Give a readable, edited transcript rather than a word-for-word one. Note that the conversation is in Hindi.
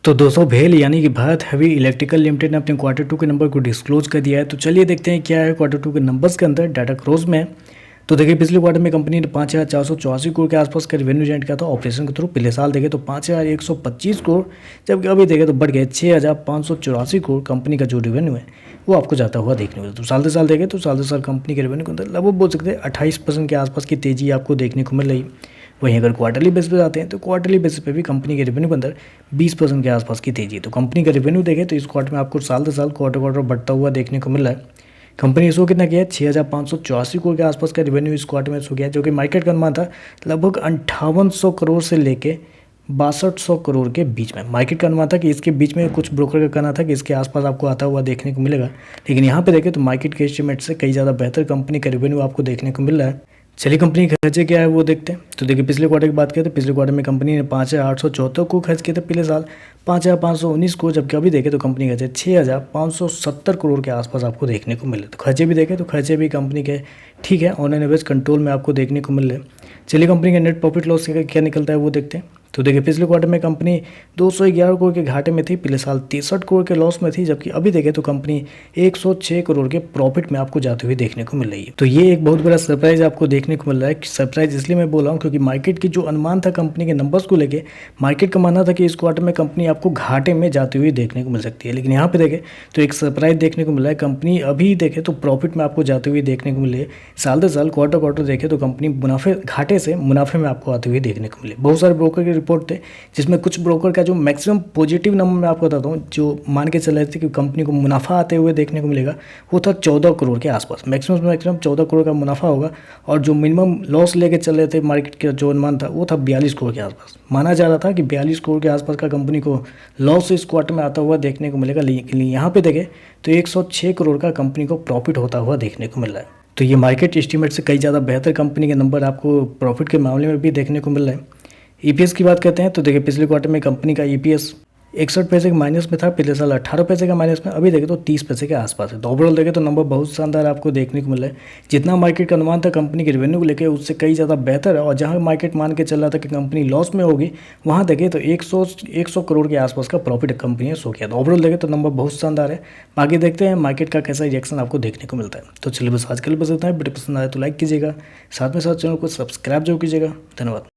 तो दोस्तों भेल यानी कि भारत हेवी इलेक्ट्रिकल लिमिटेड ने अपने क्वार्टर टू के नंबर को डिस्क्लोज कर दिया है। तो चलिए देखते हैं क्या है क्वार्टर टू के नंबर्स के अंदर डाटा क्रोज में। तो देखिए पिछले क्वार्टर में कंपनी ने 5,484 करोड़ के आसपास का रेवेन्यू जनरेट किया था ऑपरेशन के थ्रू। पिछले साल देखें तो 5,125 करोड़, जबकि अभी देखें तो बढ़ गए 6,584 करोड़ कंपनी का जो रेवेन्यू है वो आपको जाता हुआ देखने को मिलता है। तो साल से साल देखें तो साल से साल कंपनी के रेवेन्यू के अंदर लगभग बोल सकते हैं 28% के आसपास की तेजी आपको देखने को मिल रही। वहीं अगर क्वार्टरली बेस पे जाते हैं तो क्वार्टरली बेसिस पे भी कंपनी के रेवेन्यू के अंदर 20% के आसपास की तेजी है। तो कंपनी का रेवेन्यू देखें तो इस क्वार्टर में आपको साल से साल क्वार्टर बढ़ता हुआ देखने को मिल रहा है। कंपनी शो कितना किया है 6,584 करोड़ के आसपास का रेवेन्यू इस क्वार्टर में शो किया है, जो कि मार्केट का अनुमान था लगभग 5800 करोड़ से लेके 6200 करोड़ के बीच में। मार्केट का अनुमान था कि इसके बीच में कुछ ब्रोकर का कहना था कि इसके आसपास आपको आता हुआ देखने को मिलेगा, लेकिन यहाँ पे देखें तो मार्केट के एस्टिमेट से कई ज़्यादा बेहतर कंपनी का रेवेन्यू आपको देखने को मिल रहा है। चलिए कंपनी के खर्चे क्या है वो देखते हैं। तो देखिए पिछले क्वार्टर की बात करें तो पिछले क्वार्टर में कंपनी ने 5,874 को खर्च किए थे, पिछले साल 5,519 को, जबकि अभी देखें तो कंपनी खर्चे 6,570 करोड़ के आसपास आपको देखने को मिले। तो खर्चे भी देखें तो खर्चे भी कंपनी के ठीक है ऑन एन एवरेज कंट्रोल में आपको देखने को मिल रहे हैं। चलिए कंपनी का नेट प्रॉफिट लॉस क्या निकलता है वो देखते हैं। तो देखिए पिछले क्वार्टर में कंपनी 211 करोड़ के घाटे में थी, पिछले साल 63 करोड़ के लॉस में थी, जबकि अभी देखें तो कंपनी 106 करोड़ के प्रॉफिट में आपको जाते हुए देखने को मिल रही है। तो ये एक बहुत बड़ा सरप्राइज आपको देखने को मिल रहा है। सरप्राइज इसलिए मैं बोल रहा हूँ क्योंकि मार्केट की जो अनुमान था कंपनी के नंबर्स को लेकर, मार्केट का मानना था कि इस क्वार्टर में कंपनी आपको घाटे में जाती हुई देखने को मिल सकती है, लेकिन यहाँ पे देखें तो एक सरप्राइज देखने को मिला है। कंपनी अभी देखें तो प्रॉफिट में आपको जाते हुए देखने को मिले। साल दर साल क्वार्टर देखें तो कंपनी घाटे से मुनाफे में आपको आते हुए देखने को मिले। बहुत सारे ब्रोकर के रिपोर्ट थे जिसमें कुछ ब्रोकर का जो मैक्सिमम पॉजिटिव नंबर मैं आपको बताता हूँ, जो मान के चल रहे थे कि कंपनी को मुनाफा आते हुए देखने को मिलेगा, वो था 14 करोड़ के आसपास। मैक्सिमम 14 करोड़ का मुनाफा होगा, और जो मिनिमम लॉस लेके चल रहे थे मार्केट का जो अनुमान था वो था 42 करोड़ के आसपास। माना जा रहा था कि 42 करोड़ के आसपास का कंपनी को लॉस इस क्वार्टर में आता हुआ देखने को मिलेगा, लेकिन यहाँ पे देखें तो 106 करोड़ का कंपनी को प्रॉफिट होता हुआ देखने को मिल रहा है। तो ये मार्केट एस्टीमेट से कई ज़्यादा बेहतर कंपनी के नंबर आपको प्रॉफिट के मामले में भी देखने को मिल रहे हैं। ईपीएस की बात करते हैं तो देखिए पिछले क्वार्टर में कंपनी का ईपीएस 61 पैसे के माइनस में था, पिछले साल 18 पैसे का माइनस में, अभी देखें तो 30 पैसे के आसपास है। तो ओवरऑल देखें तो नंबर बहुत शानदार आपको देखने को मिला है। जितना मार्केट का अनुमान था कंपनी के रेवेन्यू को लेकर उससे कई ज़्यादा बेहतर है, और जहां मार्केट मान के चल रहा था कि कंपनी लॉस में होगी, वहां देखें तो 100 करोड़ के आसपास का प्रॉफिट कंपनी ने शो किया। तो ओवरऑल देखें तो नंबर बहुत शानदार है। बाकी देखते हैं मार्केट का कैसा रिएक्शन आपको देखने को मिलता है। तो चलिए बस आज के लिए बस इतना है। वीडियो पसंद आए तो लाइक कीजिएगा, साथ में साथ चैनल को सब्सक्राइब जरूर कीजिएगा। धन्यवाद।